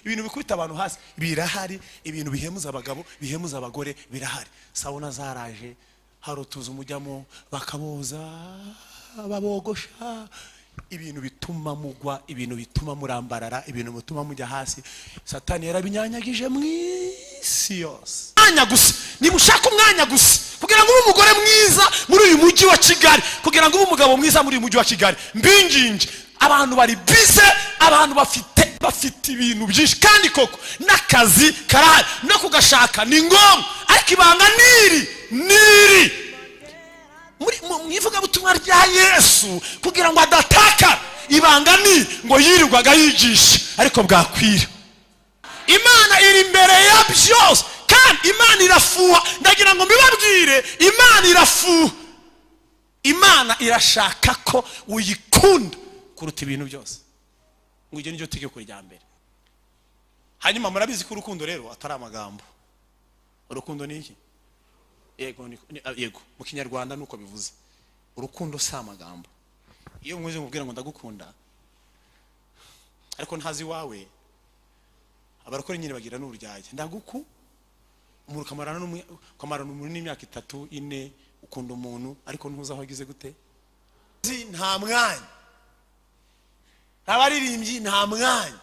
ibintu bikubita abantu hasi birahari, ibintu bihemuza abagabo bihemuza abagore birahari. Sauna zaraje, harotuza umujyamo bakaboza babogosha, ibintu bituma mugwa, ibintu bituma murambarara, ibintu bituma mujya hasi. Satani yarabinyanyagije mwisi yose. Mwanya gusa, nimushaka umwanya gusa kugira ngo umugore mwiza muri uyu mujyi wa Kigali, kugira ngo umugabo mwiza muri uyu mujyi wa Kigali. Mbinginge abantu bari bize, abantu bafite ibintu byinshi kandi koko n'akazi karahari no kugashaka ni ngombwa, ariko ibanga niri mwivuga butumwa rya Yesu kugira ngo adataka. Ibanga ni ngo yirirwaga yigisha ariko bwakwira. Imana iri imbere ya byose kandi Imana irafuha. Ndagira ngo mbibabwire, Imana irafuha. Imana irashaka ko uyikunda kuruta ibintu byose. Ngo ije n'icyo tegeko rya mbere. Hanyuma murabizi ko urukundo rero atari amagambo. Urukundo ni iki? Yego mu Kinyarwanda nuko bivuze. Urukundo si amagambo. Iyo mwize mubwira ngo ndagukunda ariko ntazi wawe, abarakora nyine bagira n'ururyage. Umuntu kamarana umuntu n'imyaka 3 4 ukunda umuntu ariko ntuza aho agize gute? Nta mwanya. Abaririmbyi nta mwanya.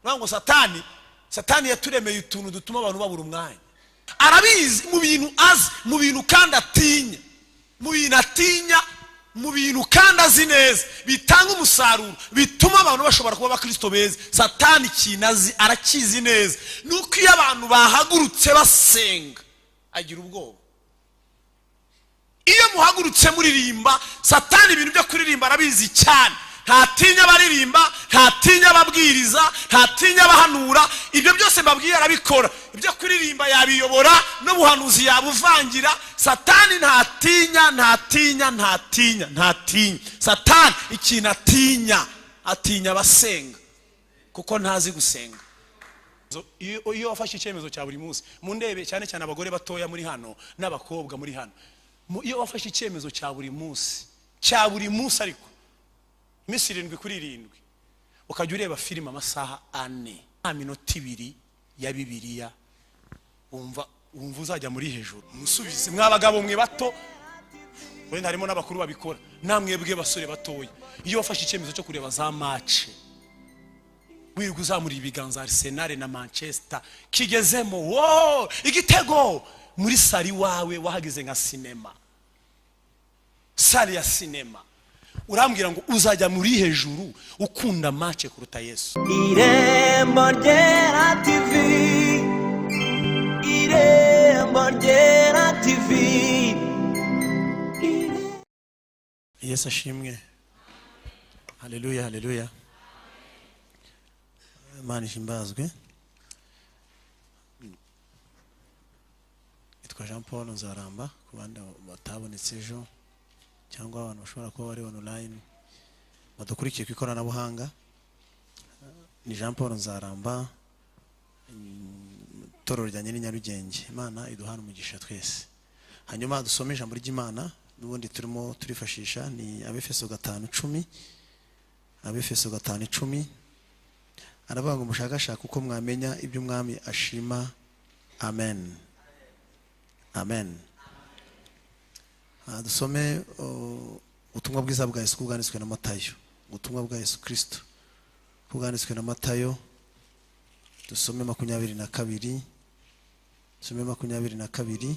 Nango Satani yaturemeye utuntu dutuma abantu babura umwanya. Arabizi mu bintu azi, mu bintu kandi atinya, mu bintu atinya, mu bintu kandi azi neza bitanga umusaruro, bituma abantu bashobora kuba abakristo beza. Satani kinazi arakizi neza, nuko iyo abantu bahagurutse basenga agira ubwoba. Iyo muhagurutse muririmba, Satani ibintu byo kuririmba arabizi cyane. Ntatinya baririmba, ntatinya babwiriza, ntatinya bahanura. Ibyo byose mbabwiye arabikora. Ibyo kuririmba yabiyobora, no buhanuzi yabuvangira. Satani ntatinya. Satani ikintu atinya basenga, kuko ntazi gusenga. Iyo wafashe icyemezo cya buri munsi, mundebe cyane cyane abagore batoya muri hano n'abakobwa muri hano, iyo wafashe icyemezo cya buri munsi ariko iminsi 7 kuri 7 ukajya ureba filime amasaha 4 nta minota 2 ya Bibiliya, wumva uzajya muri hejuru. Musubize mwabagabo mwe bato, wenda harimo n'abakuru babikora, namwebwe basore batoya. Iyo wafashe icyemezo cyo kureba za match, wirirwa uzamura ibiganza Arsenal na Manchester kigezemo, igitego muri sari wawe wahagize nka sinema, sari ya sinema. Urambwira ngo uzajya muri hejuru ukunda match kuruta Yesu. Irembo ryera TV, Irembo ryera TV. Yesu ashimwe. Haleluya, haleluya. Imana ishimbazwe. Itwa Jean Paul Nzaramba, ku bandi batabonetse ejo cyangwa abantu bashobora kuba bari online badukurikiye ku ikoranabuhanga. Ni Jean Paul Nzaramba, Torero rya Nyarugenge. Imana iduhana umugisha twese. Hanyuma dusome ijambo ry'Imana n'ubundi turimo turifashisha ni Abefeso 5:10. Abefeso 5:10 aravuga ngo mushakashaka uko mwamenya ibyo umwami ashima. Amen, amen. Dusome ubutumwa bwiza bwa Yesu bwanditswe na Matayo. Ubutumwa bwa Yesu Kristo bwanditswe na Matayo. Dusome 22. Dusome 22.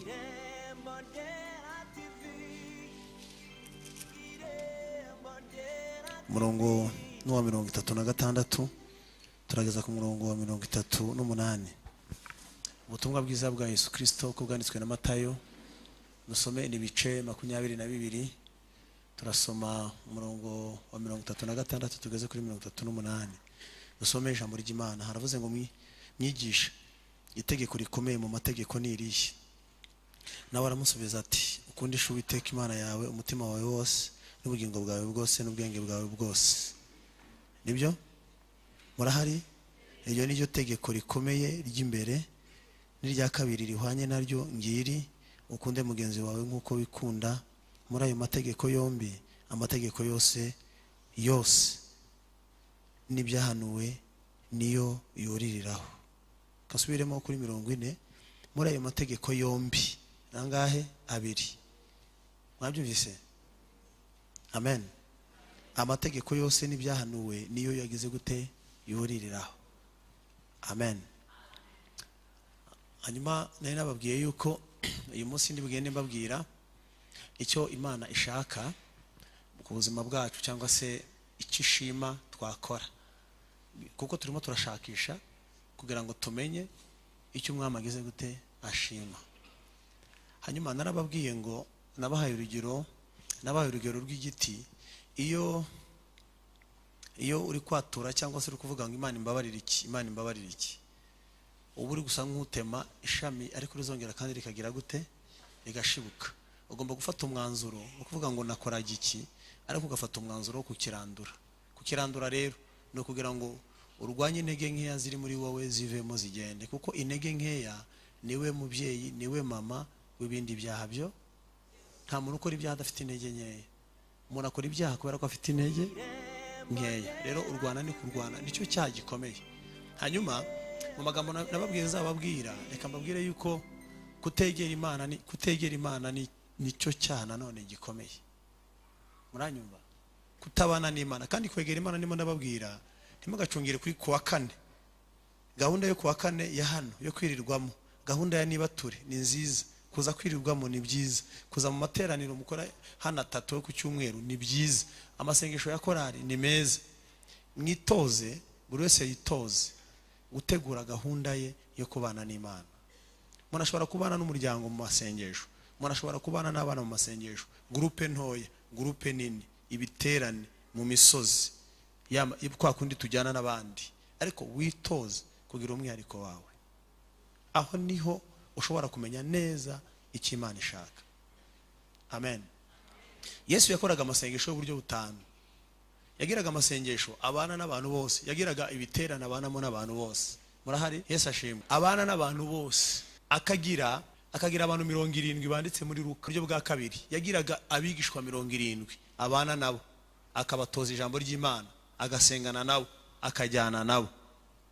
Murongo wa 36 turageza ku murongo wa 38. Ubutumwa bwiza bwa Yesu Kristo uko bwanditswe na Matayo. Dusome ibice 22. Turasoma umurongo wa 36 tugeze kuri 38. Dusome ijambo ry'Imana. Haravuze ngo mwigisha itegeko rikomeye mu mategeko ni irihe? Nawe aramusubiza ati ukundisha Uwiteka Imana yawe umutima wawe wose n'ubugingo bwawe bwose n'ubwenge bwawe bwose. Nibyo murahari? Iryo ni ryo tegeko rikomeye ry'imbere. N'irya kabiri rihwanye naryo ngiri, ukunde mugenzi wawe nk'uko wikunda. Muri ayo mategeko yombi, amategeko yose n'ibyahanuwe niyo yuririraho. Kasubiremo kuri 40. Muri ayo mategeko yombi nangahe? Abiri. Mwabyumvise? Amen. Amategeko yose n'ibyahanuwe niyo yagize gute? Yuririraho. Amen. Hanyuma nari nababwiye yuko uyu munsi ndibugende mbabwira icyo Imana ishaka ku buzima bwacu, cyangwa se icyo ishima twakora, kuko turimo turashakisha kugira ngo tumenye icyo umwami ageze gute ashima. Hanyuma narababwiye ngo nabahaye urugero rw'igiti. Iyo uri kwatura cyangwa se uri kuvuga ngo Imana imbabarire iki, Imana imbabarire iki, ubu uri gusa nk'utema ishami ariko rizongera kandi rikagira gute? Rigashibuka. Ugomba gufata umwanzuro wo kuvuga ngo nakoraga iki, ariko ugafata umwanzuro wo kukirandura. Kukirandura rero ni ukugira ngo urwanye intege nkeya ziri muri wowe zivemo zigende, kuko intege nkeya niwe mubyeyi, niwe mama w'ibindi byaha byo. Nta muntu ukora ibyaha adafite intege nkeya. Umuntu akora ibyaha kubera ko afite intege nkeya. Rero urwana ni kurwana, nicyo cyaha gikomeye. Hanyuma mu magambo nababwiye nzababwira, reka mbabwire yuko kutegera Imana nicyo cyaha nanone gikomeye. Muranyumva? Kutabana n'Imana. Kandi kwegera Imana ndimo ndababwira, ntimugacungire kuri kuwa kane. Gahunda yo kuwa kane ya hano yo kwirirwamo, gahunda ya nibature ni nziza. Kuza kwirirwamo ni byiza. Kuza mu materaniro mukora hano 3 ku cyumweru ni byiza. Amasengesho ya korari ni meza. Mwitoze, buri wese yitoze gutegura gahunda ye yo kubana n'Imana. Umuntu ashobora kubana n'umuryango mu masengesho, umuntu ashobora kubana n'abana mu masengesho, groupe ntoya, groupe nini, ibiterane mu misozi, kwa kundi tujyana n'abandi. Ariko witoze kugira umwihariko wawe. Aho niho ushobora kumenya neza icyo Imana ishaka. Amen. Yesu yakoraga amasengesho y'uburyo butanu. Yagiraga amasengesho abana n'abantu bose, yagiraga ibiterane abanamo n'abantu bose. Murahari? Yesu ashimwe. Abana n'abantu bose. Akagira abantu 70 banditse muri Luka buryo bwa kabiri. Yagiraga abigishwa 70 abana nabo, akabatoza ijambo ry'Imana, agasengana nabo, akajyana nabo.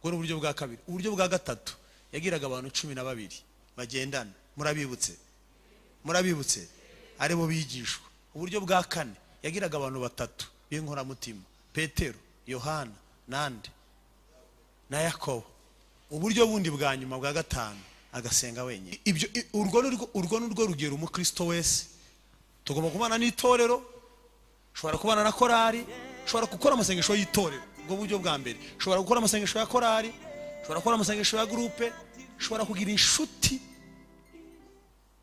Ubwo buryo bwa kabiri. Uburyo bwa gatatu yagiraga abantu 12 bagendana. Murabibutse aribo bigishwa. Uburyo bwa kane yagiraga abantu 3 b'inkora mutima, Petero, Yohana, nande na Yakobo. Uburyo bundi bwa nyuma bwa gatanu agasenga wenyine. Ibyo urwo nurwo rugero umukristo wese tugomba kubana n'itorero, ushobora kubana na korari, ushobora gukora amasengesho y'itorero. Ubwo buryo bwa mbere, ushobora gukora amasengesho ya korari, ushobora gukora amasengesho ya groupe, ushobora kugira inshuti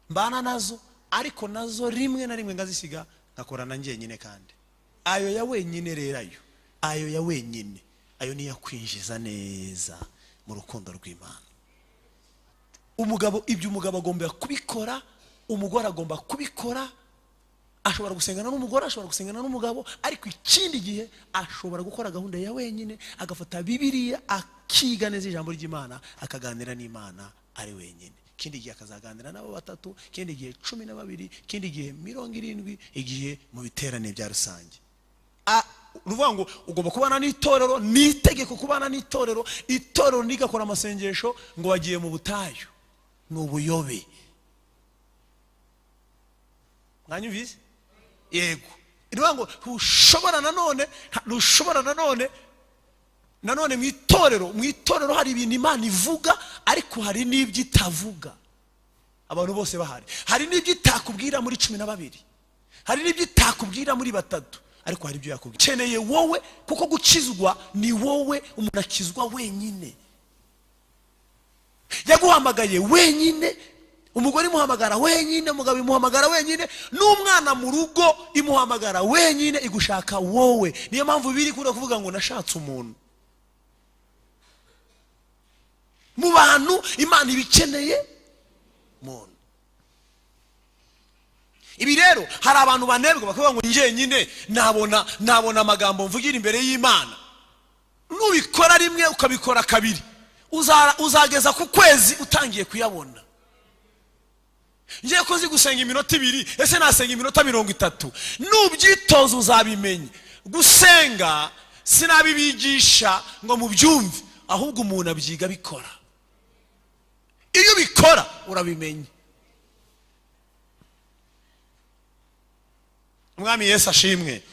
mbana nazo, ariko nazo rimwe na rimwe ngazisiga ngakorana njyenyine. Kandi ayo ya wenyine rero, ayo ya wenyine, ayo niyo kwinjiza neza mu rukundo rw'Imana. Ibyo umugabo agomba kubikora, umugore agomba kubikora. Ashobora gusengana n'umugore, ashobora gusengana n'umugabo, ariko ikindi gihe ashobora gukora gahunda ya wenyine, agafata Bibiliya akiga neza ijambo ry'Imana, akaganira n'Imana ari wenyine. Ikindi gihe akazaganira nabo 3, ikindi gihe 12, ikindi gihe 70, igihe mu biterane bya rusange. Ruvuga ngo ugomba kubana n'itorero, nitegeko kubana n'itorero. Itorero nigakora amasengesho ngo wagiye mu butayu, n'ubuyobe. Mwanyumvise? Yego. Ruvuga ngo ntushobora nanone mu itorero hari ibintu Imana ivuga, ariko hari n'ibyo itavuga. Abantu bose bahari, hari n'ibyo itakubwira muri 12, hari n'ibyo itakubwira muri 3, ariko hari ibyo yakubwira. Ceneye wowe, kuko gukizwa ni wowe. Umuntu akizwa wenyine. Yaguhamagaye wenyine, umugore imuhamagara wenyine, umugabo imuhamagara wenyine, n'umwana mu rugo imuhamagara wenyine, igushaka wowe. Niyo mpamvu biri kuri kuvuga ngo nashatse umuntu. Mu bantu Imana ibikeneye muntu. Ibi rero hari abantu banebwa bakavuga ngo njyenyine nabona amagambo mvugira imbere y'Imana. Nubikora rimwe ukabikora kabiri, uzageza ku kwezi utangiye kuyabona. Ngiye ko nzi gusenga iminota 2, ese nasenga iminota 30. Nubyitoza uzabimenya. Gusenga sinabibigisha ngo mubyumve. ahubwo umuntu abyiga bikora. Iyo bikora urabimenye. Umwami Yesu ashimwe.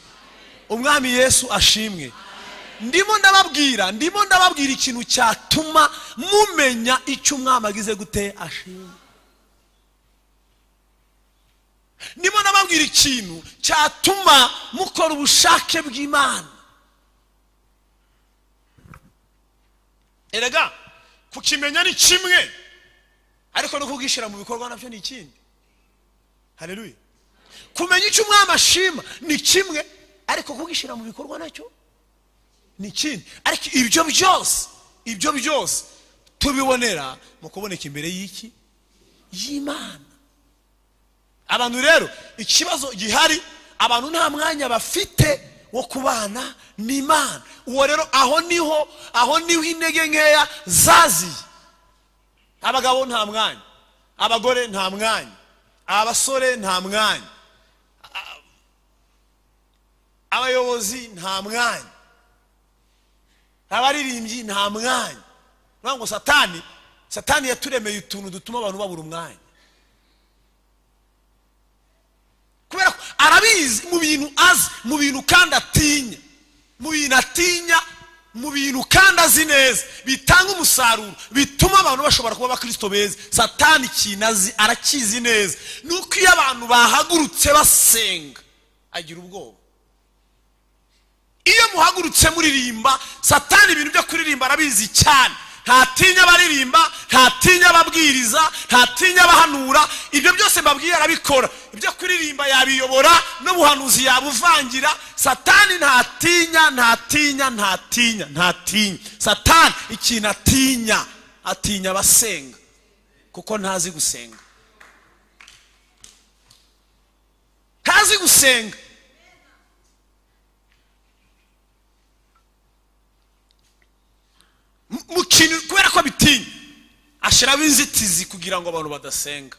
Umwami Yesu ashimwe. Ndimo ndababwira ikintu cyatuma mumenya icyo umwami agize gute ashimwe. Ndimo ndababwira ikintu cyatuma mukora ubushake bw'Imana. Erega kukimenya ni kimwe, ariko no kugishira mu bikorwa nabyo ni ikindi. Haleluya. Kumenya icyo umwami ashima ni kimwe, ariko kugishira mu bikorwa nacyo ni ikindi. Ariko ibyo byose tubibonera mu kuboneka imbere y'iki? Y'Imana. Abantu rero ikibazo gihari, abantu nta mwanya bafite wo kubana n'Imana. Uwo rero aho niho intege nkeya zaziye. Abagabo nta mwanya, abagore nta mwanya, abasore nta mwanya, abayobozi nta mwanya, abaririmbyi nta mwanya. Ngo satani yaturemeye utuntu dutuma abantu babura umwanya. Kubera ko arabizi mu bintu azi, mu bintu kandi atinya, mu bintu kandi azi neza bitanga umusaruro, bituma abantu bashobora kuba abakristo beza. Satani kinazi arakizi neza, nuko iyo abantu bahagurutse basenga agira ubwoba. Iyo muhagurutse muririmba, Satani ibintu byo kuririmba arabizi cyane. Ntatinya abaririmba, ntatinya ababwiriza, ntatinya abahanura. Ibyo byose mbabwiye arabikora. Ibyo kuririmba yabiyobora, n'ubuhanuzi yabuvangira. Satani ntatinya. Satani ikintu atinya abasenga, kuko ntazi gusenga. Ntazi gusenga. Mukintu kubera ko bitinya, ashiraho inzitizi kugira ngo abantu badasenga.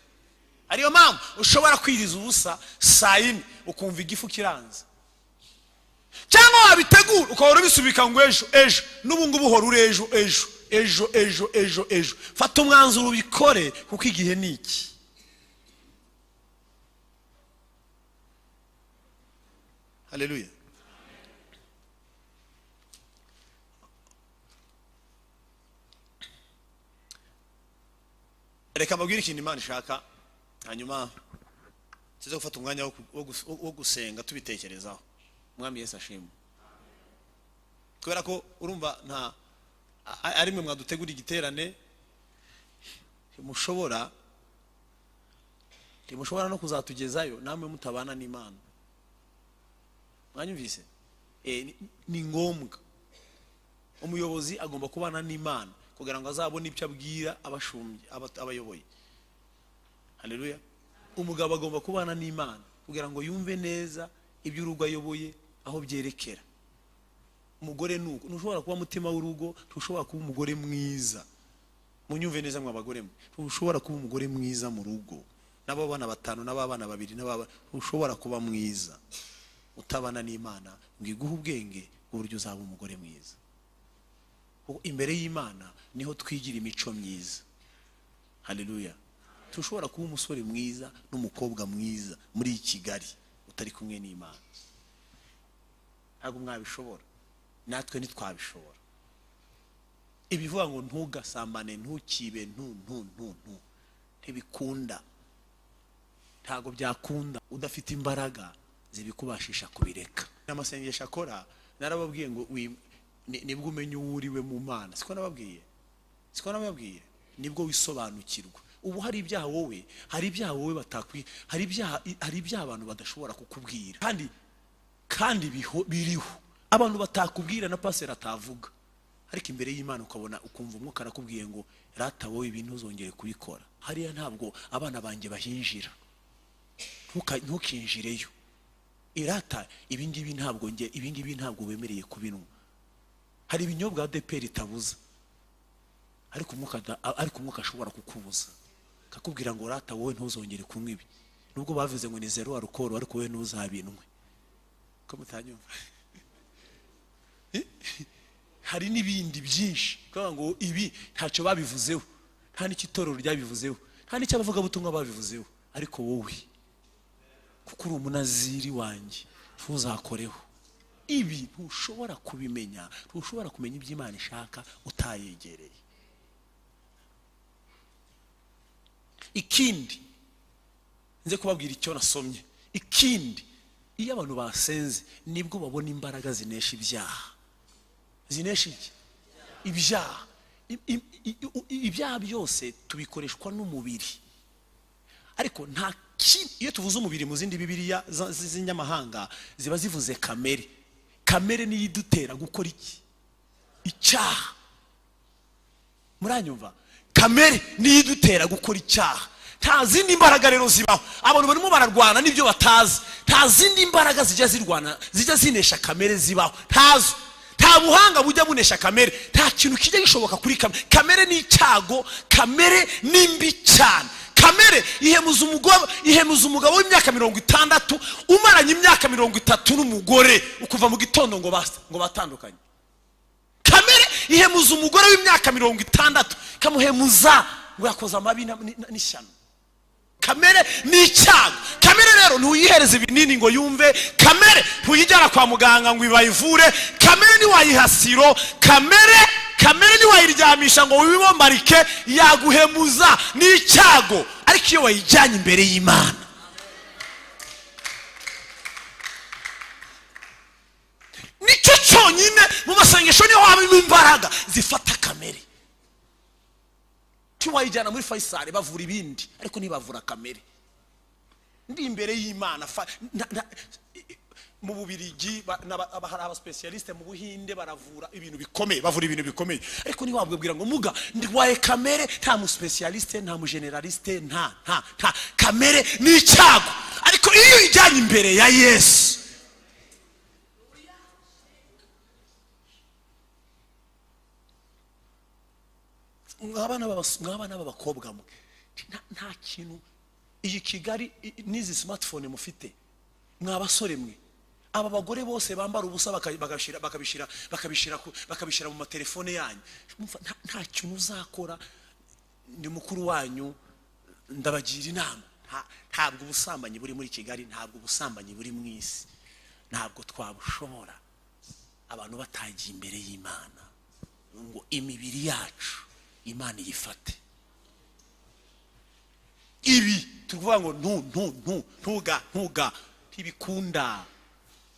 Ariyo mpamvu ushobora kwiriza ubusa saa yine ukumva igifu kiranze, cyangwa wabitegura ukahora ubisubika ngo ejo n'ubu ngubu uhora uri ejo. Fata umwanzuro ubikore, kuko igihe ni iki. Haleluya. Reka mbabwire ikintu Imana ishaka, hanyuma tuze gufata umwanya wo gusenga tubitekerezaho. Umwami Yesu ashimwe. Kubera ko urumva nta ari mwe mwadutegura igiterane, mushobora no kuzatugezayo namwe mutabana n'Imana. Mwanyumvise? Ni ngombwa umuyobozi agomba kubana n'Imana kugira ngo azabone icyo abwira abashumbye, abayoboye. Haleluya. Umugabo agomba kubana n'Imana kugira ngo yumve neza ibyo urugo ayoboye aho byerekera. Umugore nuko ntushobora kuba mutima w'urugo, ntushobora kuba umugore mwiza. Munyumve neza mwa bagore mwe, ntushobora kuba umugore mwiza mu rugo. N'abana batanu, n'abana babiri, ntushobora kuba mwiza utabana n'Imana ngo iguhe ubwenge uburyo uzaba umugore mwiza. Imbere y'Imana niho twigira imico myiza. Haleluya. Tushobora kuba umusore mwiza n'umukobwa mwiza muri Kigali utari kumwe n'Imana. Ntabwo mwabishobora, natwe ntitwabishobora. Ibivuga ngo ntugasambane, ntukibe, ntibikunda. Ntabwo byakunda udafite imbaraga zibikubashisha kubireka. N'amasengesho akora narababwiye ngo nibwo umenya uwo uriwe mu Mana. Siko nababwiye nibwo wisobanukirwa. Ubu hari ibyaha wowe hari ibyaha abantu badashobora kukubwira, kandi biriho abantu batakubwira na pastor atavuga, ariko imbere y'Imana ukabona ukumva umwuka arakubwiye ngo rata wowe ibintu uzongere kubikora. Hariya ntabwo abana banjye bahinjira, ntukinjireyo. Irata ibingibi ntabwo wemereye kubinwa. Hari ibinyobwa ADPR itabuza, ariko umwuka ashobora kukubuza, akakubwira ngo rata wowe ntuzongere kunywa ibi. Nubwo bavuze ngo ni zero alcohol, ariko wowe ntuzabinwe. Ko mutanyumva? hari n'ibindi byinshi kuvuga ngo ibi ntacyo babivuzeho, nta n'ikitorero ryabivuzeho, nta n'icyo abavuga butumwa babivuzeho, ariko wowe kuko uri umunaziri wanjye ntuzakoreho ibi. Ntushobora kubimenya, ntushobora kumenya ibyo Imana ishaka utayegereye. Ikindi nze kubabwira icyo nasomye, ikindi iyo abantu basenze nibwo babona imbaraga zinesha ibyaha. Zinesha iki? Ibyaha. Ibyaha byose tubikoreshwa n'umubiri, ariko nta iyo tuvuze umubiri mu zindi bibiliya z'inyamahanga ziba zivuze kamere. Kamere niyo idutera gukora iki? Icyaha. Muranyumva? Kamere niyo idutera gukora icyaha. Nta zindi imbaraga rero zibaho. Abantu barimo bararwana n'ibyo batazi. Nta zindi imbaraga zijya zirwana zijya zinesha kamere zibaho. Ntazo. Nta buhanga bujya bunesha kamere. Nta kintu kijya gishoboka kuri kamere. Kamere ni icyago, kamere ni mbi cyane. Kamere ihemuza umugabo w'imyaka 60 umaranye imyaka 30 n'umugore ukuva mu gitondo ngo batandukanye. Kamere ihemuza umugore w'imyaka 60 kamuhemuza ngo yakoza amabi n'ishyano. Kamere ni icyago. Kamere rero ntuyihereze ibinini ngo yumve. Kamere ntuyijyana kwa muganga ngo ibayivure. Kamere ni wayihasiro. Kamere ni wayiryamisha ngo wibombarike, yaguhemuza. Ni icyago. Ariko iyo wayijyanye imbere y'Imana, nicyo cyonyine mu masengesho niho habamo imbaraga zifata kamere. Wayijyana muri Faisal bavura ibindi ariko ntibavura kamere. Ndi imbere y'Imana mu Bubirigi hari aba specialiste mu Buhinde baravura ibintu bikomeye, bavura ibintu bikomeye, ariko ntiwabwira ngo muga ndwaye kamere. Nta mu specialiste, nta mu generaliste, nta kamere ni icyago. Ariko iyo ijyanye imbere ya Yesu, mwabana b'abakobwa mwe nta kintu. Iyi Kigali n'izi smartphone mufite, mwabasore mwe, aba bagore bose bambara ubusa bakabishira mu matelefone yanyu, nta kintu uzakora. Ndi mukuru wanyu ndabagira inama. Ntabwo ubusambanyi buri muri Kigali, ntabwo ubusambanyi buri mu isi, ntabwo twabushobora abantu batagiye imbere y'Imana ngo imibiri yacu Imana yifate. Ibi tuvuga ngo ntuga ntibikunda.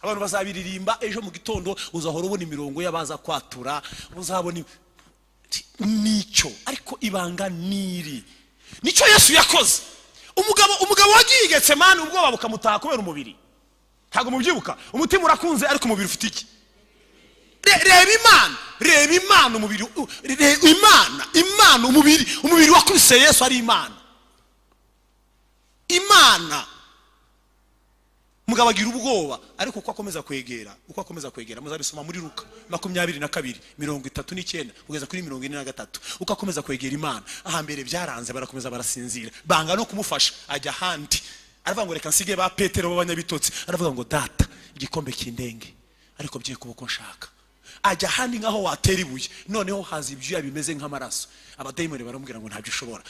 Abantu bazabiririmba ejo mu gitondo uzahora ubona imirongo y'abaza kwatura, uzabona nicyo. Ariko ibanga niri nicyo Yesu yakoze. Umugabo wagiye Getsemani ubwoba bukamutaha kubera umubiri. Ntago mubyibuka? Umutima urakunze ariko umubiri ufite iki? Reba Imana umubiri. Imana umubiri wa Kristo Yesu ari Imana. Mugabo agira ubwoba ariko uko akomeza kwegera muzabisoma muri Luka 22:39 kugeza kuri 43. Uko akomeza kwegera Imana, ahambere byaranze barakomeza barasinzira, banga no kumufasha ajya handi. Aravuga ngo reka nsige ba Petero b'abanyabitotsi. Aravuga ngo data igikombe kindenge ariko byiye kuboko nshaka. Ajya handi ngaho watera ibuye, noneho haza ibyuya bimeze nk'amaraso. Abadayimoni baramubwira ngo ntabyo ushobora,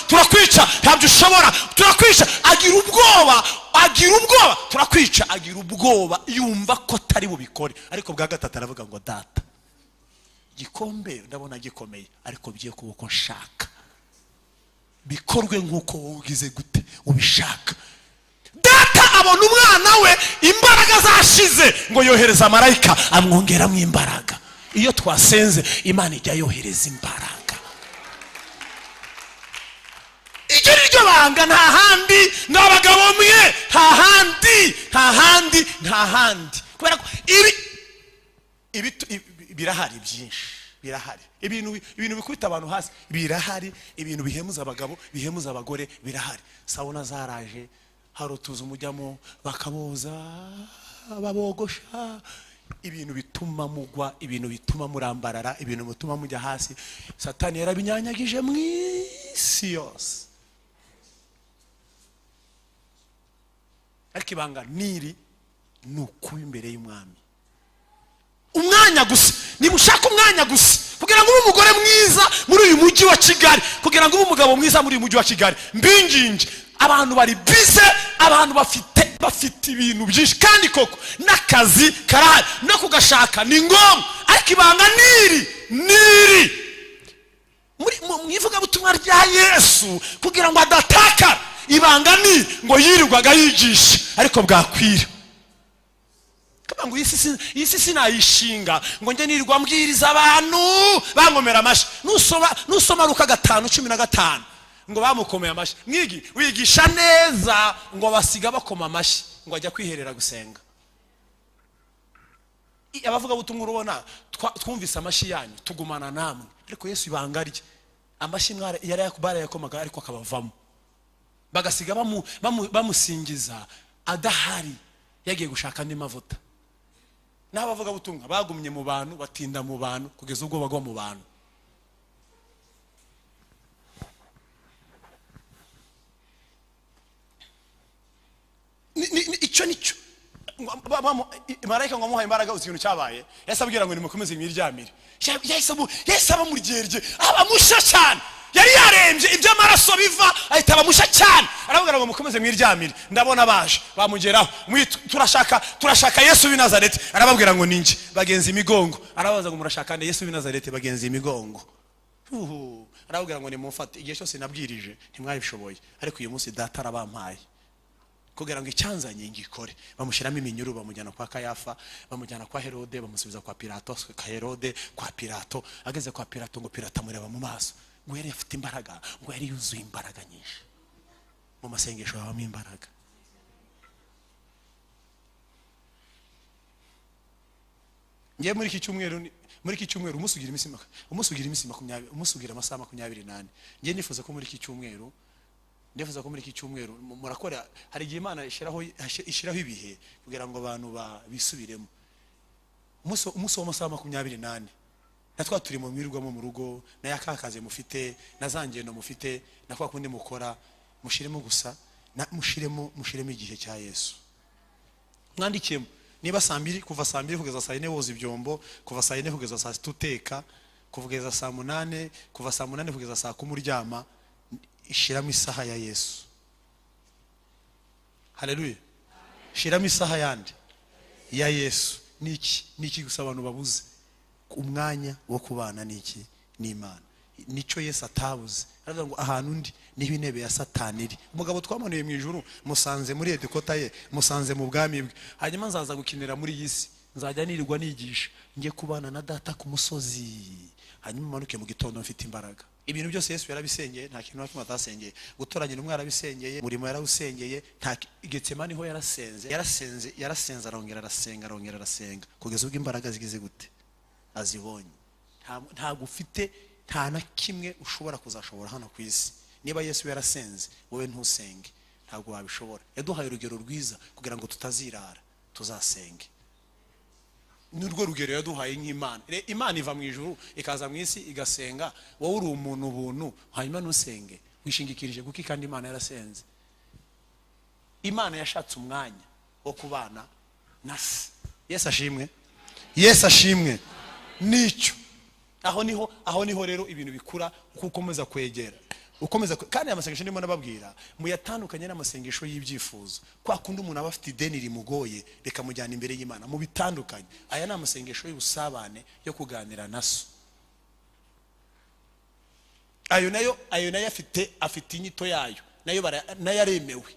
turakwica, ntabyo ushobora, turakwica. Agira ubwoba, turakwica. Agira ubwoba, yumva ko atari bubikore. Ariko bwa gatatu aravuga ngo data igikombe ndabona gikomeye ariko byiye kuboko nshaka, bikorwe nk'uko ugize gute ubishaka. Data abona umwana we imbaraga zashize ngo yohereza marayika amwongeramo imbaraga. Iyo twasenze Imana ijya yohereza imbaraga. Icyo ni ryo banga. Nta handi n'abagabo mwe, nta handi. Kubera ko ibi birahari byinshi, birahari. Ibintu bikubita abantu hasi birahari. Ibintu bihemuza abagabo, bihemuza abagore birahari. Sauna zaraje, harotuza umujyamo bakaboza babogosha. Ibintu bituma mugwa, ibintu bituma murambarara, ibintu bituma mujya hasi. Satani yarabinyanyagije mu isi yose. Ariko ibanga niri nukuba imbere y'Umwami. umwanya gusa, nimushaka umwanya gusa kugira ngo ube umugore mwiza muri uyu mujyi wa Kigali, kugira ngo ube umugabo mwiza muri uyu mujyi wa Kigali. Mbingingi abantu bari bize, abantu bafite ibintu byinshi, kandi koko n'akazi karahari no kugashaka ni ngombwa, ariko ibanga niri mwivuga butumwa rya Yesu kugira ngo adatakara. Ibanga ni ngo yirirwaga yigisha ariko bwakwira. Ngo iyi si sinayishinga ngo njye nirirwa mbwiriza abantu bangomera amashi. Nusoma Luka 5:15 ngo bamukomeye amashi. Mwigi wigisha neza ngo basiga bakoma amashi ngo ajya kwiherera gusenga. Abavuga butumwa urubona twumvise amashi yanyu tugumana namwe, ariko Yesu ibanga rye amashi mwara yari yakubara yakomaga ariko akabavamo, bagasiga bamusingiza adahari yagiye gushaka andi mavuta. N'abavuga butumwa bagumye mu bantu, batinda mu bantu kugeza ubwo bagwa mu bantu. Icyo nicyo marayika ngo amuhaye imbaraga, uzi ikintu cyabaye? Yahise abwira ngo nimukomeze mwiryamire. Yahise aba muryerye, abamusha cyane, yari yarembye iby'amaraso biva ahita abamusha cyane. Aravuga ngo mukomeze mwiryamire, ndabona baje bamugeraho, turashaka Yesu w'i Nazareti. Arababwira ngo ninjye, bagenzi imigongo. Arabaza ngo murashaka nde? Yesu w'i Nazareti, bagenzi imigongo. Arababwira ngo nimumfate, igihe cyose nabwirije ntimwabishoboye, ariko uyu munsi data arabampaye kugira ngo icyanzanye ngikore. Bamushyiramo iminyururu, bamujyana kwa Kayafa, bamujyana kwa Herode, bamusubiza kwa Pilato, kwa Herode, kwa Pilato. Ageze kwa Pilato ngo Pilato amureba mu maso, ngo yari afite imbaraga, ngo yari yuzuye imbaraga nyinshi. Mu masengesho habamo imbaraga. Ngiye muri iki cyumweru umusugira iminsi 20, umusugira amasaha 28. Ngiye nifuza ko muri iki cyumweru murakora. Hari igihe Imana ishiraho ibihe kugira ngo abantu bisubiremo. Umunsi w'amasaha 28 natwa turi mu mirirwamo mu rugo, na yakakaze mufite, na zangendo mufite, na kwa kundi mukora, mushiremo gusa, mushiremo igihe cya Yesu. Mwandikemo niba saa 2, kuva saa 2 kugeza saa 4 woza ibyombo, kuva saa 4 kugeza saa 6 uteka, kugeza saa 8, kuva saa 8 kugeza saa 10 uryama. Ishiramo isaha ya Yesu. Haleluya. Shiramo isaha yandi ya Yesu. Niki gusa abantu babuze umwanya wo kubana niki n'Imana. Nico Yesu atabuze. Aravuga ngo ahantu ndi niho intebe ya Satani iri. Umugabo twamanuye mu ijuru musanze muri edikota ye, musanze mu bwami bwe. Hanyuma nzaza gukinira muri yisi, nzajya nirirwa nigisha, ngiye kubana na data ku musozi. Hanyuma manuke mu gitondo mfite imbaraga. Ibintu byose Yesu yarabisengeye, nta kintu nakimwe atasengeye. Gutoranya umwe yarabisengeye, murimo yarawusengeye, nta Getsemani ho yarasenze arongera arasenga kugeza ubwo imbaraga zigize gute azibonye. Nta gufite nta na kimwe ushobora kuzashobora hano ku isi. Niba Yesu yarasenze wowe ntusenge, ntabwo wabishobora. Yaduhaye urugero rwiza kugira ngo tutazirara, tuzasenge. Nurwo rugero yaduhaye nk'Imana. Imana iva mu ijuru ikaza mu isi igasenga, wowe uri umuntu ubuntu hanyuma nusenge wishingikirije kuki kandi Imana yarasenze. Imana yashatse umwanya wo kubana nasi. Yesu ashimwe. Yesu ashimwe. Nicyo aho niho rero ibintu bikura uko ukomeza kwegera, kandi amasengesho ndimo nababwira muyatandukanye n'amasengesho y'ibyifuzo. Kwa kundi umuntu aba afite ideni rimugoye reka mujyana imbere y'Imana mu bitandukanye. Aya ni amasengesho y'ubusabane yo kuganira naso. Ayo nayo afite inyito yayo, nayo aremewe.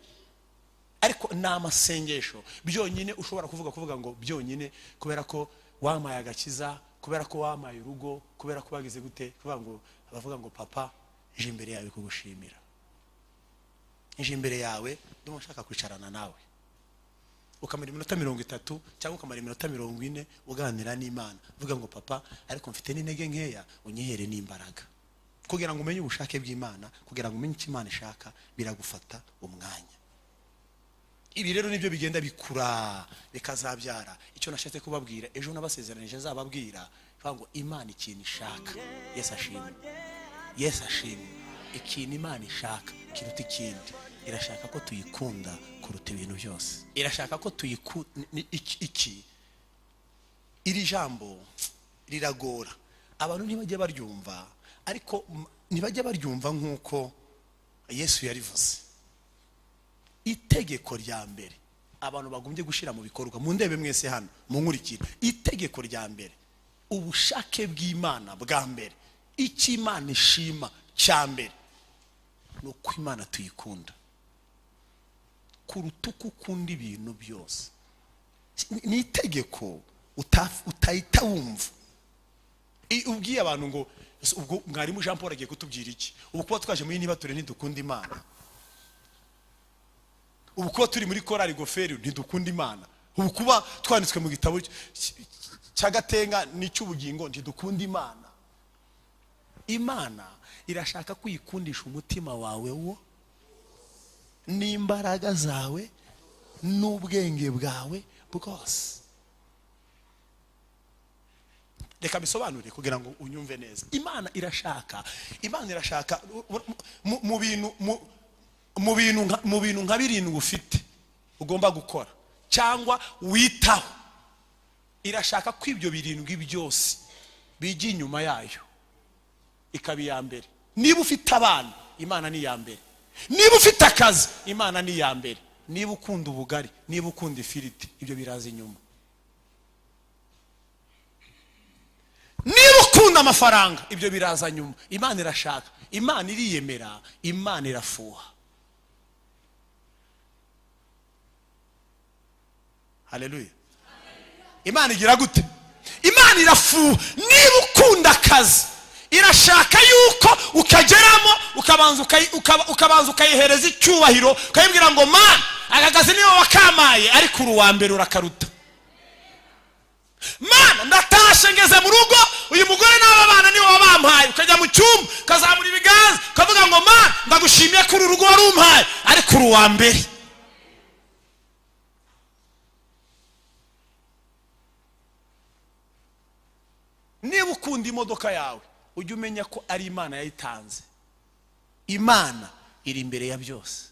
Ariko ni amasengesho byonyine ushobora kuvuga ngo byonyine kubera ko wamaye agakiza, kubera ko wamaye urugo, kubera ko bagize gute, bavuga ngo papa je imbere yawe kugushimira, je imbere yawe ndimo nshaka kwicarana nawe, ukamara iminota 30 cyangwa ukamara iminota 40 uganira n'Imana. Vuga ngo papa ariko mfite n'intege nkeya, unyihere n'imbaraga kugira ngo umenye ubushake bw'Imana, kugira ngo umenye icyo Imana ishaka, biragufata umwanya. Ibi rero nibyo bigenda bikura bikazabyara icyo nashatse kubabwira. Ejo nabasezeranije azababwira ngo Imana ikintu ishaka. Yesu ashimwe. Yesu ashimwe. Ikintu Imana ishaka kiruta ikindi, irashaka ko tuyikunda kuruta ibintu byose. Irashaka ko iri jambo riragora abantu ntibajye baryumva, ariko ntibajye baryumva nk'uko Yesu yarivuze. Itegeko rya mbere abantu bagombye gushira mu bikorwa, mu ndebe mwese hano munkurikira, itegeko rya mbere, ubushake bw'Imana bwa mbere, icyo Imana ishima cya mbere ni uko Imana tuyikunda kuruta uko ukunda ibintu byose. Ni itegeko utahita wumva. Ubwiye abantu ngo ubwo mwarimu Jean Paul agiye kutubwira iki? Ubu kuba twaje muri niba ture ntidukunda Imana, ubu kuba turi muri korali Goferi ntidukunda Imana, ubu kuba twanditswe mu gitabo cy'agatenga n'icy'ubugingo ntidukunda Imana. Imana irashaka kwikundisha umutima wawe wo n'imbaraga zawe n'ubwenge bwawe bwose. Reka bisobanure kugira ngo unyumve neza. Imana irashaka mu bintu nka birindwi ufite ugomba gukora cyangwa witaho, irashaka ko ibyo birindwi byose bijya inyuma yayo ikaba iya mbere. Niba ufite abana, Imana ni iya mbere. Niba ufite akazi, Imana ni iya mbere. Niba ukunda ubugari, niba ukunda ifiriti, ibyo biraza inyuma. Niba ukunda amafaranga, ibyo biraza nyuma. Imana irashaka, Imana iriyemera, Imana irafuha. Haleluya. Imana igira gute? Imana irafuha. Niba ukunda akazi, irashaka yuko ukageramo ukabanza ukayihereza icyubahiro, ukayibwira ngo Mana, aka kazi niwe wakamaye, ariko uruwa mbere urakaruta. Mana, ndatashe ngeze mu rugo, uyu mugore n'aba bana niwe wabampaye. Ukajya mu cyumba ukazamura ibiganza ukavuga ngo Mana, ndagushimiye ko uru rugo warumpaye, ariko uruwa mbere. Niba ukunda imodoka yawe, ujye umenya ko ari Imana yayitanze. Imana iri imbere ya byose.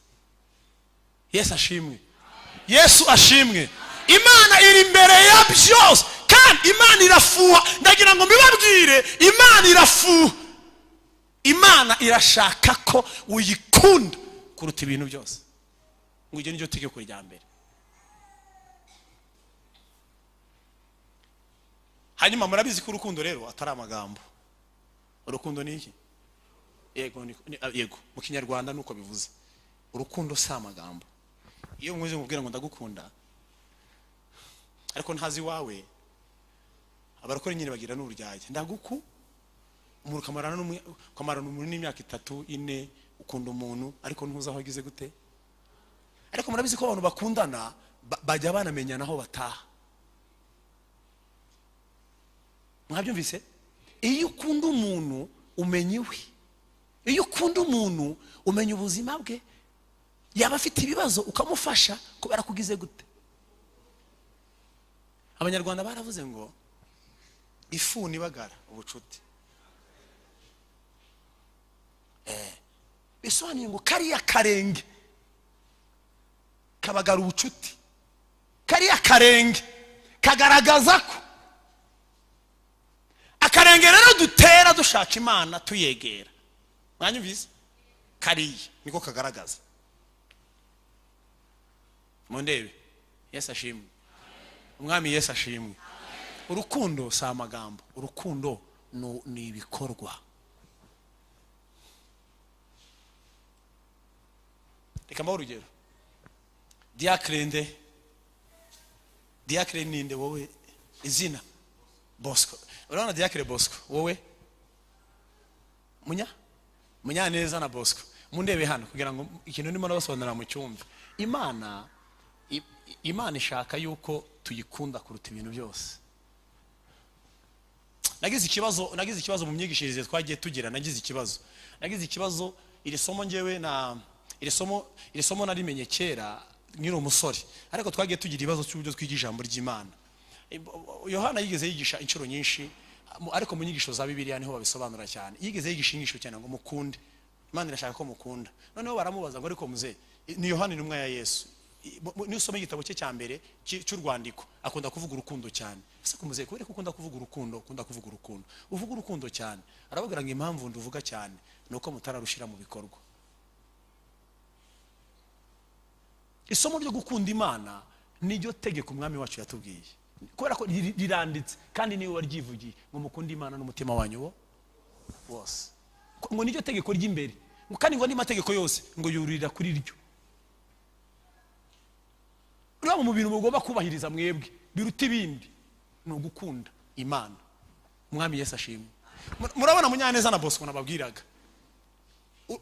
Yesu ashimwe. Yesu ashimwe. Imana iri imbere ya byose, kandi Imana irafuha. Ndagira ngo mbibabwire, Imana irafuha. Imana irashaka ko uyikunda kuruta ibintu byose. Ngo iryo niryo tegeko rya mbere. Hanyuma murabizi ko urukundo rero atari amagambo. Urukundo ni iki? Yego, mu Kinyarwanda nuko bivuze. Urukundo si amagambo. Iyo mwize mubwira ngo ndagukunda, ariko ntazi wawe, abarakora nyine bagira n'ururyage. Umuntu kamarana umuntu n'imyaka 3 4 ukunda umuntu, ariko ntuzi aho agize gute. Ariko murabizi ko abantu bakundana bajya banamenyana aho bataha. Mwabyumvise? Iyo ukunda umuntu umenya iwe. Iyo ukunda umuntu umenya ubuzima bwe, yaba afite ibibazo ukamufasha kubera kugize gute. Abanyarwanda baravuze ngo ifu nibagara ubucuti. Bisobanuye ngo kariya karenge kabagara ubucuti. Kariya karenge kagaragaza ko akarenge rero dutera dushaka Imana tuyegera. Mwanyumvise? Kariya niko kagaragaza. Mondebe, Yesu ashimwe. Umwami Yesu ashimwe. Urukundo si amagambo, urukundo ni ibikorwa. Reka mbaho urugero. Diakre ninde wowe? Izina Bosco. Urabona Diakre Bosco, wowe Munyaneza na Bosco. Mundebe hano kugira ngo ikintu ndimo nabasobanurira mu cyumba. Imana ishaka yuko tuyikunda kuruta ibintu byose. Nagize ikibazo mu myigishirize twagiye tugira. Nagize ikibazo iri somo ngewe na iri somo narimenye kera nkiri umusore, ariko twagiye tugira ibibazo cy'uburyo twigisha ijambo ry'Imana. Yohana yigeze yigisha inshuro nyinshi, ariko mu nyigisho za Bibiliya niho babisobanura cyane. Yigeze yigisha inyigisho cyane ngo mukunde. Imana irashaka ko mukunda. Noneho baramubaza ngo ariko muze, ni Yohana intumwa ya Yesu, niyo usoma igitabo cye cya mbere cy'urwandiko akunda kuvuga urukundo cyane. Ese kumuze kubera ko ukunda kuvuga urukundo, uvuga urukundo cyane. Aravuga ngo impamvu nduvuga cyane nuko mutararushira mu bikorwa. Isomo ryo gukunda Imana niryo tegeko umwami wacu yatubwiye, kubera ko riranditse kandi niwe waryivugiye ngo mukunde Imana n'umutima wanyu wose. Ngo niryo tegeko ry'imbere, kandi ngo n'amategeko yose ngo yurira kuri ryo. Rero mu bintu mugomba kubahiriza mwebwe biruta ibindi no gukunda Imana. Umwami Yesu ashimwe. Murabona Munyaneza na Bosco nababwiraga,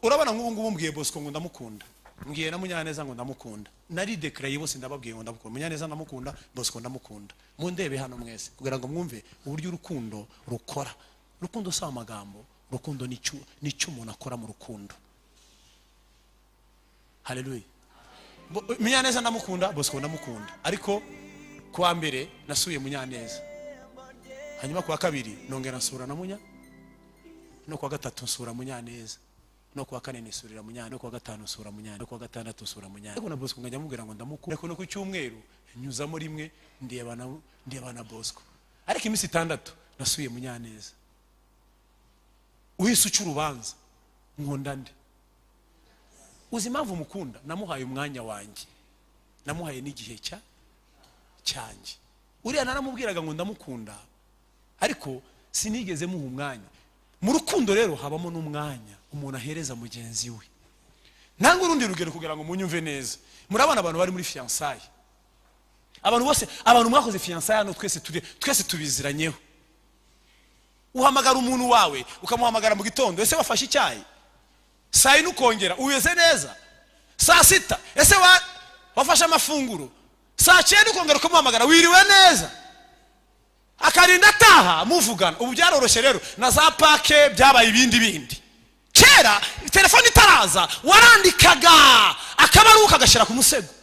urabona nk'ubu ngubu mbwiye Bosco ngo ndamukunda, mbwiye na Munyaneza ngo ndamukunda, nari declare bose ndababwiye ngo ndamukunda. Munyaneza ndamukunda, Bosco ndamukunda. Mundebe hano mwese kugira ngo mwumve uburyo urukundo rukora. Urukundo si amagambo, urukundo nicyo umuntu akora mu rukundo. Haleluya. Munyaneza ndamukunda, Bosco ndamukunda. Ariko kuwa mbere nasuye Munyaneza, hanyuma kuwa kabiri nongera nsura na Munya, no kuwa gatatu nsura Munyaneza, no kuwa kane nisurira Munyana, no kuwa gatanu nsura Munyana, no kuwa gatandatu nsura Munyana. Ariko na Bosco ngajya mubwira ngo ndamukunda. Ariko no ku cyumweru nyuzamo rimwe ndeba na Bosco. Ariko iminsi 6 nasuye Munyaneza. Uhise uca urubanza nkunda nde? Uzi impamvu mukunda? Namuhaye umwanya wanjye, namuhaye n'igihe cyanjye. Uriya naramubwiraga ngo ndamukunda, ariko sinigeze muha umwanya. Mu rukundo rero habamo n'umwanya umuntu ahereza mugenzi we. Nange urundi rugero kugira ngo munyumve neza. Murabana abantu bari muri fiançailles, abantu bose, abantu mwakoze fiançailles hano twese tubiziranyeho. Uhamagara umuntu wawe ukamuhamagara mu gitondo, ese wafashe icyayi? Saa yine ukongera uweze neza? Saa 6 ese wafashe amafunguro? Saa 9 ukongera ukamuhamagara wiriwe neza? Akarinda ataha muvugana. Ubu byaroroshye rero, na za pake byabaye ibindi. Kera telefone itaraza warandikaga akabaruka agashira ku musego,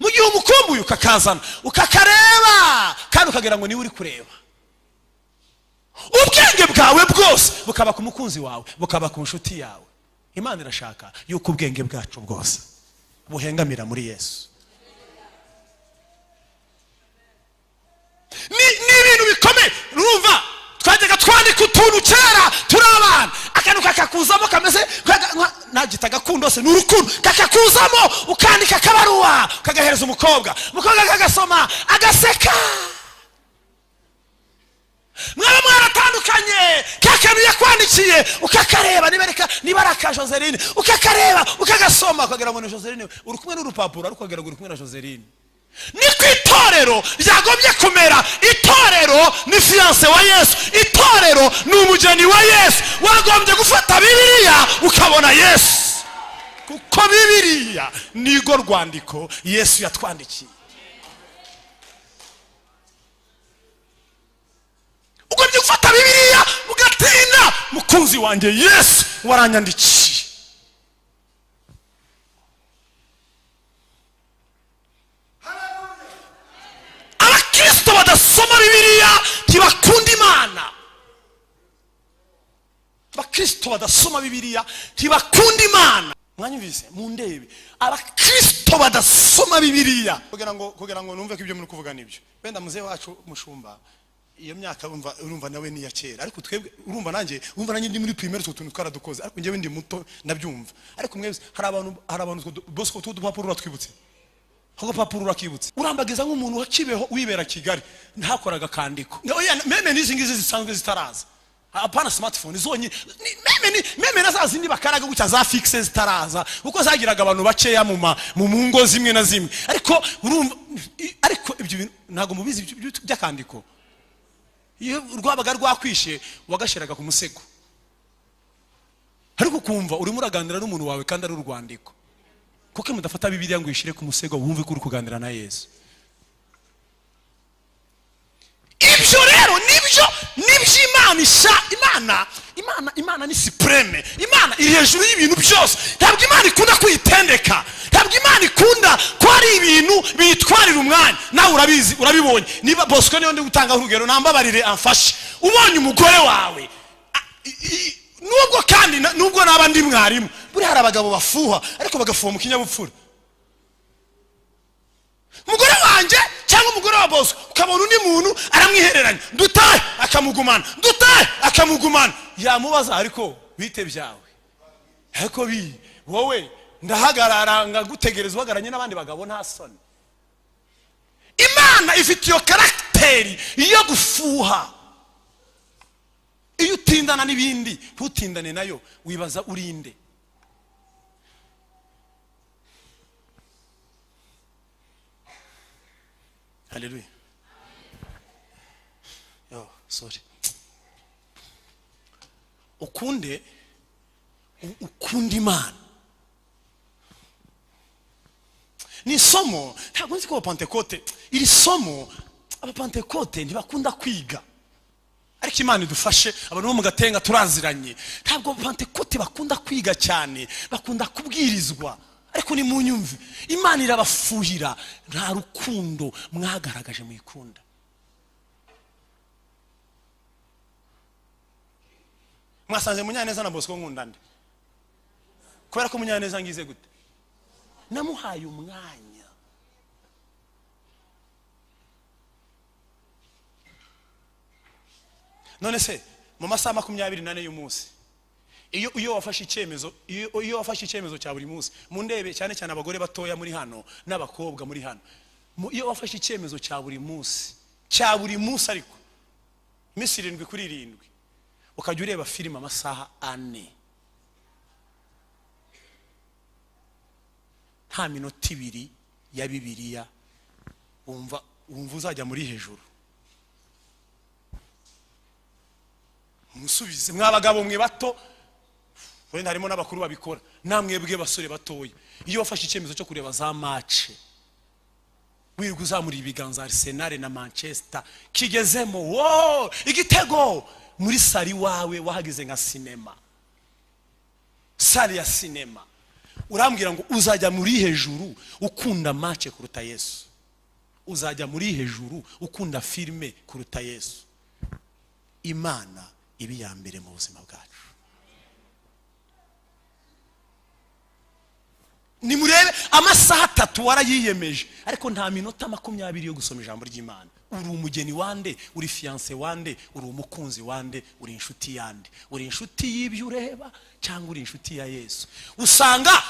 mu gihe umukumbuye ukakazana ukakareba kandi ukagira ngo ni uri kureba. Ubwenge bwawe bwose bukaba ku mukunzi wawe, bukaba ku nshuti yawe. Imana irashaka yuko ubwenge bwacu bwose buhengamira muri Yesu. Ni ibintu bikomeye. Urumva twajyaga twandika utuntu kera turabana, akantu kakakuzamo kameze nagita gakundo se n'urukundo, kakakuzamo ukandika kabaruwa kagahereza umukobwa kagasoma agaseka. Mwaba mwaratandukanye, kakanu yakwandikiye ukakareba, niba ari aka Joseline ukakareba ukagasoma ukagira ngo ni Joseline, uri kumwe n'urupapuro ariko ukagira ngo uri kumwe na Joseline. Ni ku itorero ryagombye kumera. Itorero ni fiancé wa Yesu, itorero ni umugeni wa Yesu. Wagombye gufata Bibiliya ukabona Yesu, kuko Bibiliya nigo rwandiko Yesu yatwandikiye. Ugombye gufata Bibiliya ugatinda, mukunzi wanjye Yesu waranyandikiye. Abakristo badasoma Bibiliya ntibakunda Imana. Abakristo badasoma Bibiliya ntibakunda Imana. Mwanyumvise? Mundebe, abakristo badasoma Bibiliya kugira ngo numve ko ibyo muri kuvuga nibyo. Wenda muze wacu mushumba iyo myaka urumva nawe ni ya kera, ariko twebwe urumva nanjye ndi muri primaire tuntu twaradukoze, ariko njyewe ndi muto ndabyumva. Ariko mwebwe hari abantu Bosco tudupapuro ratwibutse, aho papuro rakibutse urambagiza nk'umuntu wakibeho wibera Kigali ntakoraga kandiko. Oya meme nizi ngizi zisanzwe zitaraza, apana smartphone zonye, meme nazazi ndi bakaraga gucya za fixe zitaraza uko zagiraga abantu bakeya mu ngo zimwe na zimwe. Ariko urumva, ariko ibyo bintu ntago mubizi by'akandiko. Iyo rwabaga rwakwishe wagashiraga ku musego, ariko kumva urimo uraganira n'umuntu wawe kandi ari urwandiko. Kuko mudafata Bibiliya ngo ishire ku musego wumve ko uri kuganira na Yesu. Ibyo rero nibyo Imana ni supreme. Imana iri hejuru y'ibintu byose. Ntabwo Imana ikunda kwitendeka, ntabwo Imana ikunda ko ari ibintu bitwarira umwanya. Nawe urabizi, urabibonye. Niba Bosco niyo ndi gutanga urugero, nambabarire amfashe. Ubonye umugore wawe nubwo naba ndi mwarimu, buri hari abagabo bafuha ariko bagafuha mu kinyabupfura. umugore wanjye cyangwa umugore wa boss ukabona undi muntu aramwihereranya dutahe akamugumana yamubaza ariko bite byawe ariko wowe ndahagarara ngagutegereza uhagaranye n'abandi bagabo nta soni. Imana ifite iyo karakteri iyo gufuha. Iyo utindana n'ibindi ntutindane nayo wibaza urinde. Haleluya. Sorry. Ukunda Imana. Ni somo ntabwo nzi ko Pentecote iri somo abapentekote ntibakunda kwiga, ariko Imana idufashe abantu bo mu Gatenga turaziranye. Ntabwo Pentecote bakunda kwiga cyane, bakunda kubwirizwa. Ariko ni mu nyumve Imana irabafuhira, nta rukundo mwagaragaje mu ikunda. Mwasanze Munyaneza na Bosco nkundande kubera ko Munyaneza ngize gute namuhaye umwanya. None se mu masaha 24 y'umunsi iyo wafashe icyemezo cya buri munsi mu ndebe cyane cyane abagore batoya muri hano n'abakobwa muri hano, iyo wafashe icyemezo cya buri munsi ariko iminsi 7 kuri 7 ukajya ureba filime amasaha 4 nta minota 2 ya Bibiliya wumva uzajya muri hejuru. Musubize mwabagabo mwe bato wenda harimo n'abakuru babikora, namwebwe basore batoya iyo wafashe icyemezo cyo kureba za match wirirwa uzamura ibiganza Arsenal na Manchester kigezemo igitego muri sari wawe wahagize nka sinema, sari ya sinema, urambwira ngo uzajya muri hejuru ukunda match kuruta Yesu, uzajya muri hejuru ukunda filme kuruta Yesu. Imana ibi ya mbere mu buzima bwacu. Ni murebe amasaha 3 warayiyemeje ariko nta minota 20 yo gusoma ijambo ry'Imana. Uri umugeni wande, uri fiancé wande, uri umukunzi wande, uri inshuti yande, uri inshuti y'ibyo ureba cyangwa uri inshuti ya Yesu. Usanga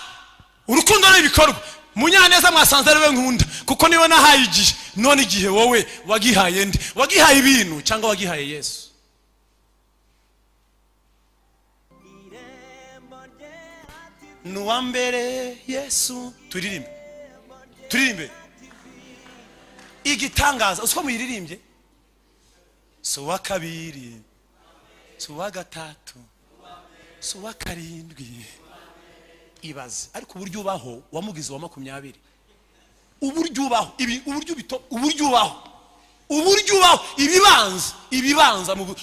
urukundo n'ibikorwa. Munyaneza mwasanze ariwe nkunda kuko niwe nahaye igihe, none igihe wowe wagihaye ndi, wagihaye ibintu cyangwa wagihaye Yesu. Nuambere Yesu turirimbe igitangaza uko muyiririmbye, so wa kabiri, so wa gatatu, so wa karindwi. Ibaze ariko uburyo ubaho wamugize wa 20, uburyo ubaho ibibanza mu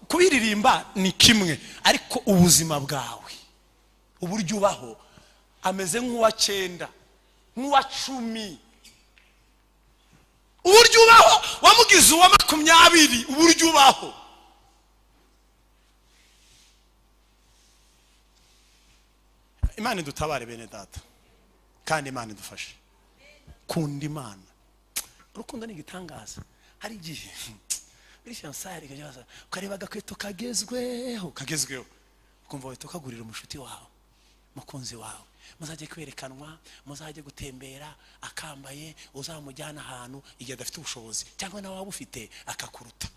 kubiririmba ni kimwe, ariko ubuzima bwawe uburyo ubaho ameze nk'uwa 9 nk'uwa 10. Uburyo ubaho wamugize wa 20, uburyo ubaho. Imana dutabare bene data kandi Imana idufashe kunda Imana. Urukundo ni igitangaza. Hari igihe muri fiancé kajaza kareba gakweto kagezweho ukumva wahita ukagurira umushuti wawe, mukunzi wawe, muzajye kwerekanwa, muzajye gutembera, akambaye uzamujyana ahantu igihe adafite ubushobozi cyangwa nawe ufite akakuruta,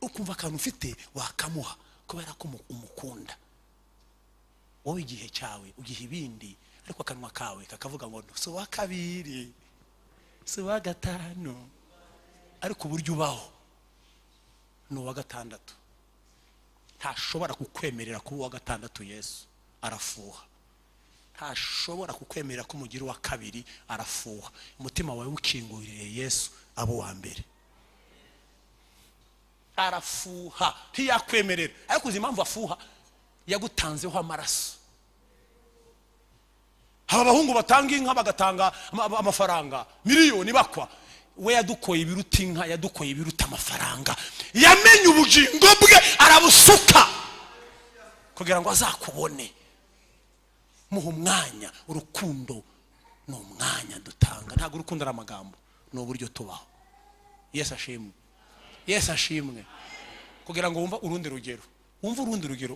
ukumva akantu ufite wakamuha kubera ko umukunda. Wowe igihe cyawe ugihe ibindi ariko akanwa kawe kakavuga ngo so wa kabiri, so wa gatanu, ariko uburyo ubaho no wa 6. Ntashobora kukwemerera kuba wa 6 Yesu arafuha. Ntashobora kukwemerera ko umugira wa 2 arafuha. Umutima wawe ukingurire Yesu abo wa mbere arafuha, ntiyakwemerera. Ariko uzi impamvu afuha? Yagutanzeho amaraso. Aba bahungu batanga inka bagatanga amafaranga miliyoni bakwa, we yadukoye ibiruta inka, yadukoye ibiruta amafaranga. Yamenye ubugingo bwe arabusuka kugira ngo azakubone. Muha umwanya, urukundo ni umwanya dutanga. Ntabwo urukundo ari amagambo, ni uburyo tubaho. Yesu ashimwe, Yesu ashimwe. Kugira ngo wumva urundi rugero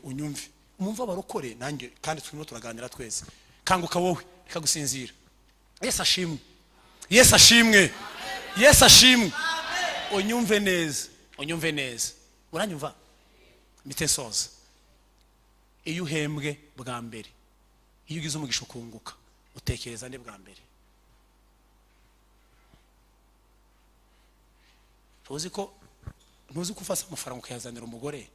unyumve, umumva abarokore nanjye kandi turimo turaganira twese. Kanguka wowe ikagusinzira. Yesu ashimwe, Yesu ashimwe, Yesu ashimwe. Unyumve neza, uranyumva? Mitesoza. Iyo uhembwe bwa mbere, iyo ugize umugisha ukunguka, utekereza nde bwa mbere? Tuzi ko ntuzi ko ufasa amafaranga ukayazanira umugore,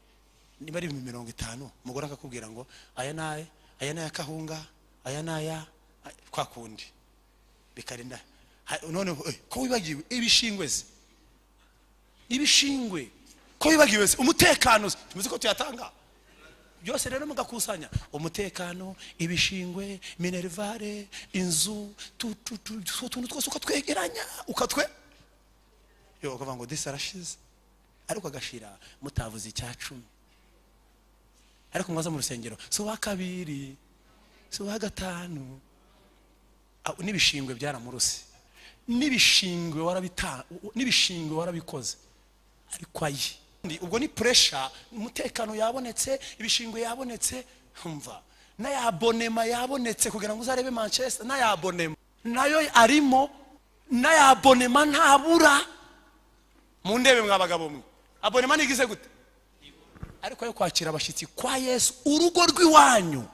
niba ari 50, umugore akakubwira ngo aya naya kahunga, aya naya kwa kundi bikarinda. None ko wibagiwe ibishingwe ko wibagiwe umutekano, tuzi ko tuyatanga byose. Rero mugakusanya umutekano, ibishingwe, minervare, inzu, tuntu twose ukatwegeranya, yo ukavuga ngo desarashize, ariko agashira mutavuze icya 10. Ariko mwaza mu rusengero so wa kabiri, so wa gatanu, n'ibishingwe byaramuruse, n'ibishingwe warabikoze, ariko ayi ubwo ni pressure. Umutekano yabonetse, ibishingwe yabonetse, umva na yabonema yabonetse kugira ngo uzarebe Manchester, na yabonema nayo arimo, na yabonema ntabura. Mu ndebe mwabagabo mwe, abonema nigize gute? Ariko yo kwakira abashitsi kwa Yesu, urugo rw'iwanyu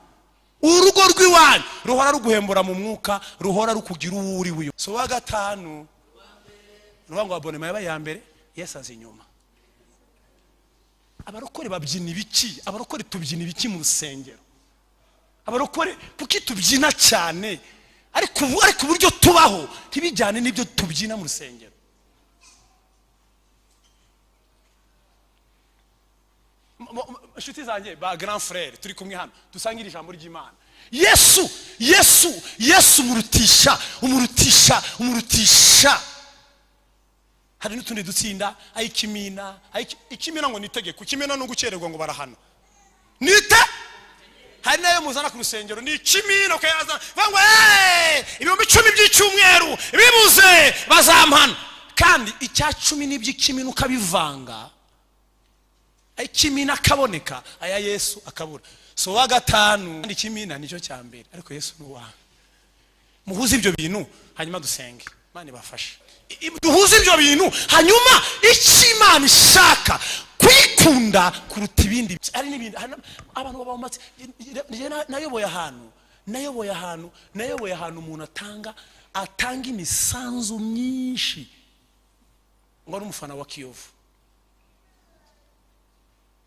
ruhora ruguhembura mu mwuka, ruhora rukugira uwuri wiyo. So wa gatanu ngo abonema yaba ya mbere, Yesu azi inyuma. Abarokore babyina ibiki? Abarokore tubyina ibiki mu rusengero? Abarokore kuki tubyina cyane, ariko uburyo tubaho ntibijyane n'ibyo tubyina mu rusengero. Inshuti zanjye ba grand frère turi kumwe hano, dusangira ijambo ry'Imana. Yesu umurutisha. Hari n'utundi dutsinda, ikimina ngo nitegeko, ikimina no gucererwa ngo barahana. Hari nayo muzana ku rusengero ni ikimina kayaza, bangwa 10,000 by'icyumweru bibuze bazampana. Kandi icya 10 n'iby'ikimina ukabivanga, ikimina kaboneka, aya Yesu akabura. So wa gatanu kandi ikimina nicyo cya mbere, ariko Yesu nuwa. Muhuze ibyo bintu hanyuma dusenge, Imana ibafashe. Duhuze ibyo bintu hanyuma Imana ishaka kwikunda kuruta ibindi. Ari n'ibindi abantu babamatse. Nayoboye ahantu umuntu atanga imisanzu myinshi ngo ari umufana wa Kiyovu,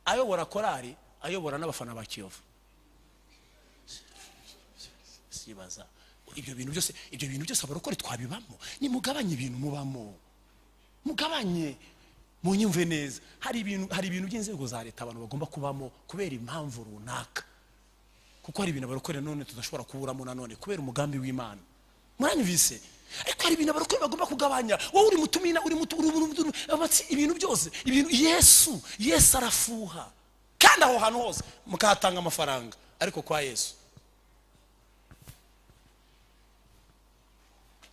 ayobora korari, ayobora n'abafana ba Kiyovu. Sibaza ibyo bintu byose abarokore twabibamo. Ni mugabanye ibintu mubamo, mugabanye, munyumve neza. Hari ibintu by'inzego za leta abantu bagomba kubamo kubera impamvu runaka, kuko hari ibintu abarokore none tudashobora kuburamo nanone kubera umugambi w'Imana. Muranyumvise? Ariko hari ibintu abarokore bagomba kugabanya. Wowe uri mutumina, ibintu byose, Yesu arafuha. Kandi aho hantu hose mukatanga amafaranga, ariko kwa Yesu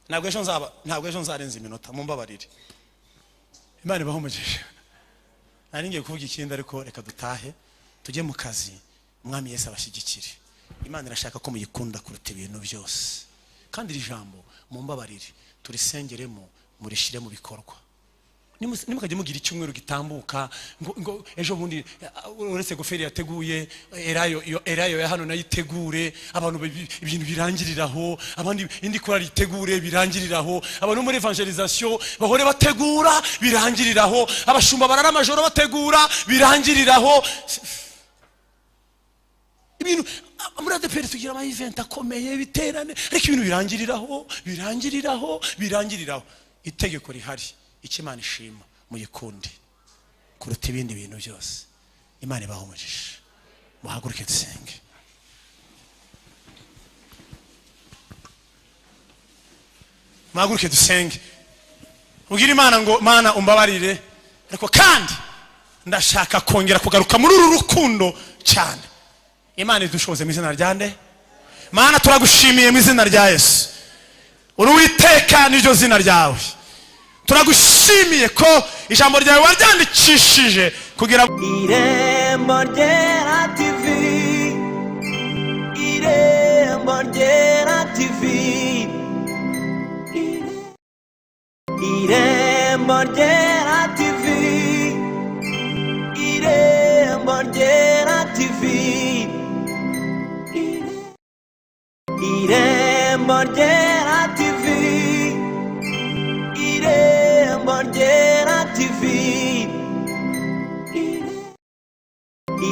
ntabwo ejo nzarenza iminota, mumbabarire. Imana ibaho umugisha. Nari ngiye kuvuga ikindi, ariko reka dutahe tujye mu kazi. Umwami Yesu abashyigikire. Imana irashaka ko muyikunda kuruta ibintu byose. Kandi iri jambo mumbabarire, turisengeremo, murishire mu bikorwa. Nimukajye mugira icyumweru gitambuka ngo ejo bundi uretse goferi yateguye erayo ya hano nayitegure, abantu ibintu birangiriraho, abandi indi korali itegure birangiriraho, abantu muri evangelisation bahore bategura birangiriraho, abashumba barara amajoro bategura birangiriraho. Ibintu muri ADPR tugira ama event akomeye biterane, ariko ibintu birangiriraho. Itegeko rihari, Imana ishima, muyikunde kuruta ibindi bintu byose. Imana ibaho umugisha. Muhaguruke dusenge. Muhaguruke dusenge. Ubwire Imana ngo Mana umbabarire, ariko kandi ndashaka kongera kugaruka muri uru rukundo cyane. Imana idushoboze mu izina rya nde? Mana turagushimiye mu izina rya Yesu. Uwiteka niryo zina ryawe. Turagushimiye ko ijambo ryawe waryandikishije kugira Irembo Ryera TV, Irembo Ryera TV, Irembo Ryera TV, Irembo Ryera TV, Irembo Ryera TV, Irembo Ryera TV,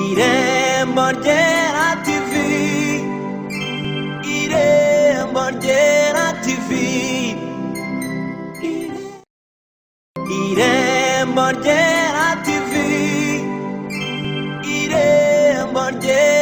Irembo Ryera TV, Irembo Ryera TV, Irembo Ryera TV, Irembo Ryera